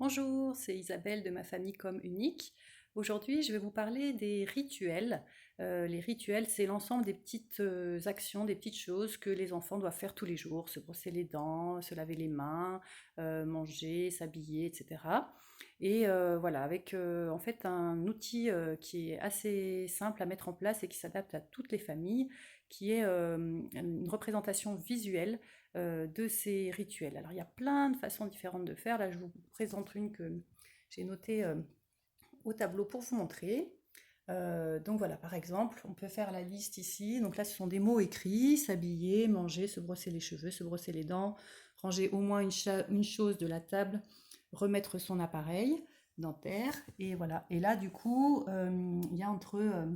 Bonjour, c'est Isabelle de ma famille comme unique. Aujourd'hui, je vais vous parler des rituels. Les rituels, c'est l'ensemble des petites actions, des petites choses que les enfants doivent faire tous les jours, se brosser les dents, se laver les mains, manger, s'habiller, etc. Et voilà, avec en fait un outil qui est assez simple à mettre en place et qui s'adapte à toutes les familles, qui est une représentation visuelle de ces rituels. Alors il y a plein de façons différentes de faire. Là, je vous présente une que j'ai notée au tableau pour vous montrer. Donc voilà, par exemple, on peut faire la liste ici. Donc là, ce sont des mots écrits: s'habiller, manger, se brosser les cheveux, se brosser les dents, ranger au moins une chose de la table, remettre son appareil dentaire. Et voilà. Et là, du coup, il y a entre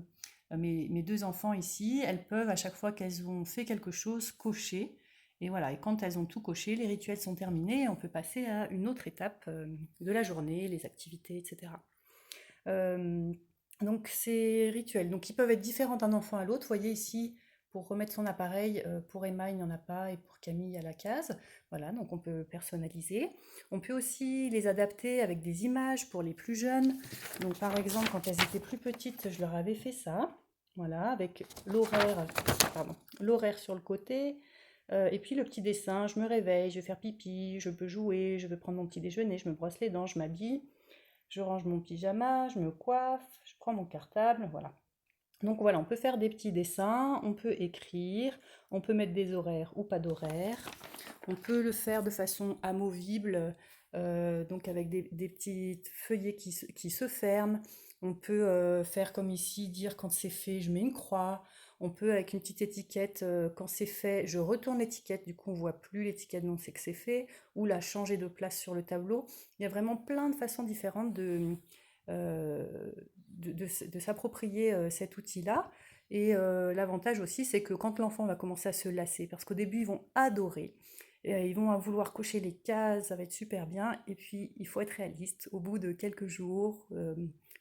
mes deux enfants ici, elles peuvent, à chaque fois qu'elles ont fait quelque chose, cocher. Et voilà, et quand elles ont tout coché, les rituels sont terminés, on peut passer à une autre étape de la journée, les activités, etc. Euh, donc ces rituels, donc ils peuvent être différents d'un enfant à l'autre. Vous voyez ici, pour remettre son appareil, pour Emma il n'y en a pas et pour Camille il y a la case. Voilà, donc on peut personnaliser. On peut aussi les adapter avec des images pour les plus jeunes. Donc par exemple, quand elles étaient plus petites, je leur avais fait ça. Voilà, avec l'horaire sur le côté. Et puis le petit dessin, je me réveille, je vais faire pipi, je peux jouer, je veux prendre mon petit déjeuner, je me brosse les dents, je m'habille. Je range mon pyjama, je me coiffe, je prends mon cartable, voilà. Donc voilà, on peut faire des petits dessins, on peut écrire, on peut mettre des horaires ou pas d'horaires, on peut le faire de façon amovible, donc avec des petits feuillets qui se ferment. On peut faire comme ici, dire quand c'est fait, je mets une croix. On peut avec une petite étiquette, quand c'est fait, je retourne l'étiquette, du coup on voit plus l'étiquette, non c'est que c'est fait, ou la changer de place sur le tableau. Il y a vraiment plein de façons différentes euh, de s'approprier cet outil-là. Et l'avantage aussi, c'est que quand l'enfant va commencer à se lasser, parce qu'au début, ils vont adorer, et, ils vont vouloir cocher les cases, ça va être super bien. Et puis, il faut être réaliste. Au bout de quelques jours,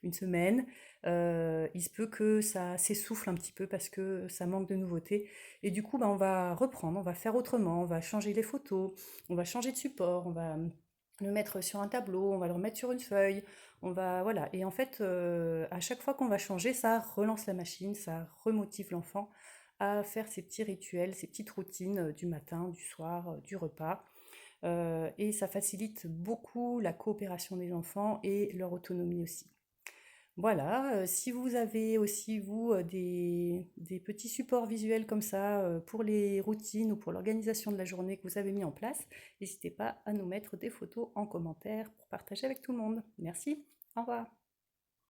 une semaine, il se peut que ça s'essouffle un petit peu parce que ça manque de nouveautés. Et du coup, bah, on va reprendre, on va faire autrement, on va changer les photos, on va changer de support, on va le mettre sur un tableau, on va le remettre sur une feuille, on va, voilà. Et en fait, à chaque fois qu'on va changer, ça relance la machine, ça remotive l'enfant à faire ses petits rituels, ses petites routines du matin, du soir, du repas. Et ça facilite beaucoup la coopération des enfants et leur autonomie aussi. Voilà, si vous avez aussi, vous, des petits supports visuels comme ça pour les routines ou pour l'organisation de la journée que vous avez mis en place, n'hésitez pas à nous mettre des photos en commentaire pour partager avec tout le monde. Merci, au revoir.